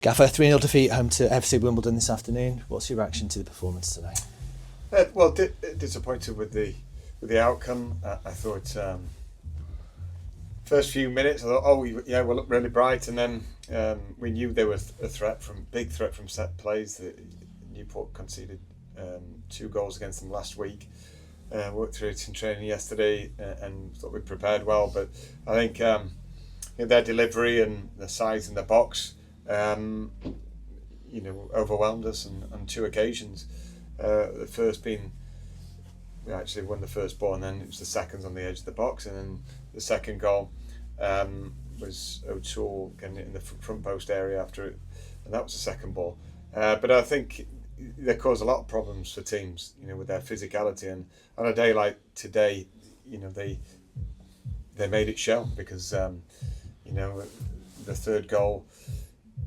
Gaffer, 3-0 defeat home to FC Wimbledon this afternoon. What's your reaction to the performance today? Disappointed with the outcome. I thought first few minutes, I thought, we look really bright, and then we knew there was a big threat from set plays. Newport conceded 2 goals against them last week. Worked through it in training yesterday and thought we prepared well, but I think their delivery and the size in the box overwhelmed us on 2 occasions. The first being, we actually won the first ball, and then it was the seconds on the edge of the box, and then the second goal was O'Toole getting it in the front post area after it, and that was the second ball. But I think they cause a lot of problems for teams, with their physicality, and on a day like today, they made it show, because the third goal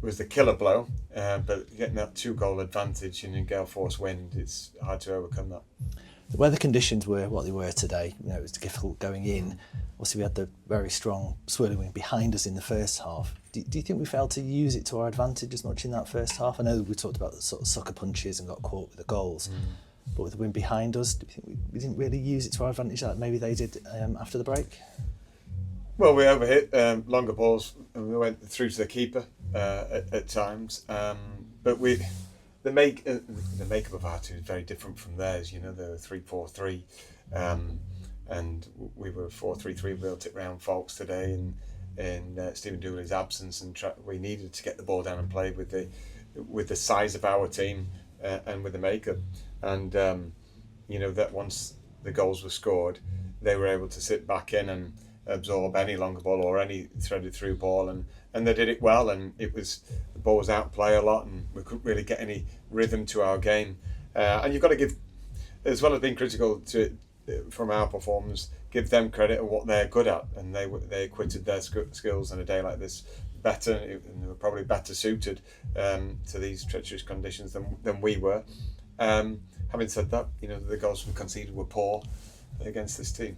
was the killer blow, but getting that 2-goal advantage in a gale force wind, it's hard to overcome that. The weather conditions were what they were today. It was difficult going in. Obviously, we had the very strong swirling wind behind us in the first half. Do you think we failed to use it to our advantage as much in that first half? I know we talked about the sort of sucker punches and got caught with the goals, but with the wind behind us, do you think we didn't really use it to our advantage like maybe they did after the break? Well, we overhit longer balls, and we went through to the keeper at times. But the makeup of our team is very different from theirs. They were 3-4-3, and we were 4-3-3. Built it round Falks today, and in Stephen Dooley's absence, and we needed to get the ball down and play with the size of our team and with the makeup. And that once the goals were scored, they were able to sit back in and absorb any longer ball or any threaded through ball, and they did it well, and the ball was out play a lot, and we couldn't really get any rhythm to our game. And you've got to give, as well as being critical from our performance, give them credit of what they're good at, and they acquitted their skills on a day like this better, and they were probably better suited to these treacherous conditions than we were. Having said that, the goals we conceded were poor against this team.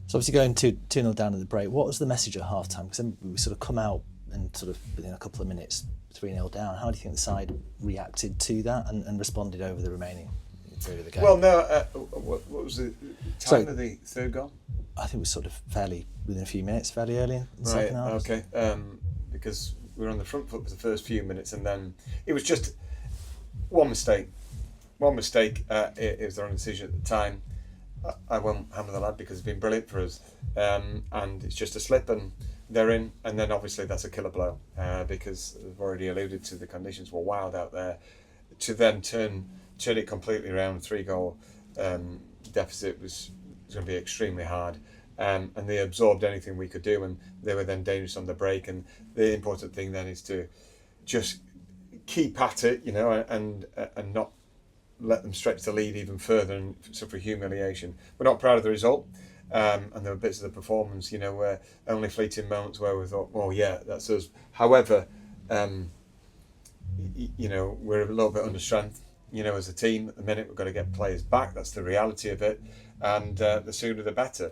So obviously going 2-0 down at the break, what was the message at half-time? Because then we sort of come out and sort of within a couple of minutes 3-0 down. How do you think the side reacted to that and responded over the remaining period of the game? Well, no, what was the time of the third goal? I think it was sort of fairly within a few minutes, fairly early in the second half. Okay, because we were on the front foot for the first few minutes, and then it was just one mistake. It was the wrong decision at the time. I won't hammer the lad because it's been brilliant for us, and it's just a slip and they're in, and then obviously that's a killer blow because I've already alluded to the conditions were wild out there. To then turn it completely around, 3-goal deficit was going to be extremely hard, and they absorbed anything we could do, and they were then dangerous on the break. And the important thing then is to just keep at it, and not let them stretch the lead even further and suffer humiliation. We're not proud of the result, and there were bits of the performance, where only fleeting moments where we thought, well, yeah, that's us. However, we're a little bit under strength, as a team. At the minute, we've got to get players back. That's the reality of it, and the sooner the better.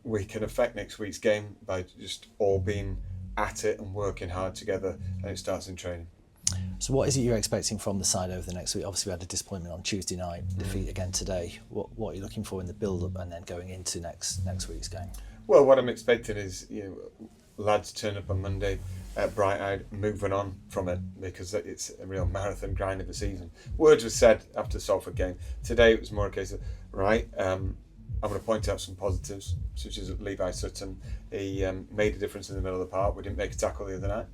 We can affect next week's game by just all being at it and working hard together, and it starts in training. So what is it you're expecting from the side over the next week? Obviously we had a disappointment on Tuesday night, defeat again today. What are you looking for in the build-up and then going into next week's game? Well, what I'm expecting is lads turn up on Monday bright-eyed, moving on from it, because it's a real marathon grind of the season. Words were said after the Salford game. Today it was more a case of, I'm going to point out some positives, such as Levi Sutton. He made a difference in the middle of the park. We didn't make a tackle the other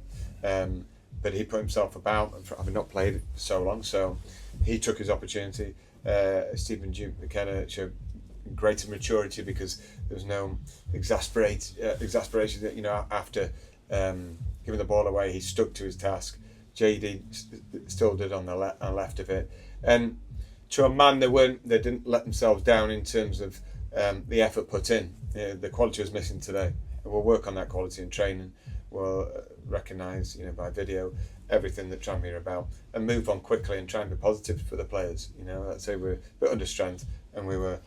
night. But he put himself about, having not played for so long, so he took his opportunity. Stephen Duke McKenna showed greater maturity because there was no exasperation. After giving the ball away, he stuck to his task. JD still did on the left of it, and to a man, they didn't let themselves down in terms of the effort put in. The quality was missing today, and we'll work on that quality in training. We'll recognise, by video, everything that Tranmere are about, and move on quickly and try and be positive for the players. Let's say we're a bit under strength and we were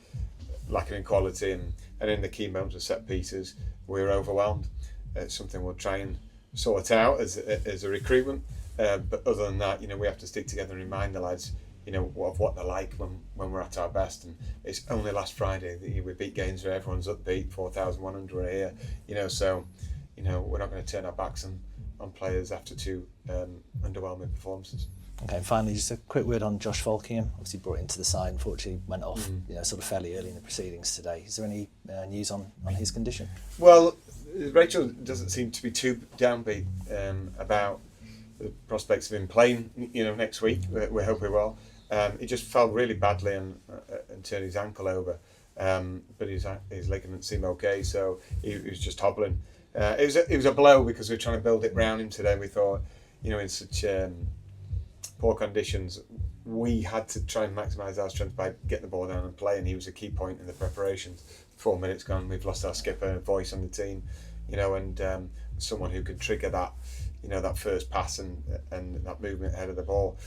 lacking in quality, and in the key moments of set pieces, we were overwhelmed. It's something we'll try and sort out as a recruitment. But other than that, we have to stick together and remind the lads, of what they're like when we're at our best. And it's only last Friday that we beat Gainsborough. Everyone's upbeat, 4,100 here. So we're not going to turn our backs on players after two underwhelming performances. Okay, and finally, just a quick word on Josh Vela. Obviously brought into the side, unfortunately went off sort of fairly early in the proceedings today. Is there any news on his condition? Well, Rachel doesn't seem to be too downbeat about the prospects of him playing next week. We hope he will. He just fell really badly and turned his ankle over, but his ligaments seem okay, so he was just hobbling. It was a blow because we were trying to build it round him today. We thought, in such poor conditions, we had to try and maximise our strength by getting the ball down and play, and he was a key point in the preparations. 4 minutes gone, we've lost our skipper, voice on the team, and someone who could trigger that, that first pass and that movement ahead of the ball.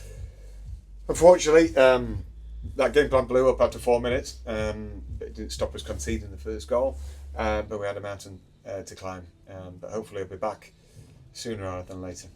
Unfortunately, that game plan blew up after 4 minutes, but it didn't stop us conceding the first goal. But we had a mountain to climb. But hopefully he'll be back sooner rather than later.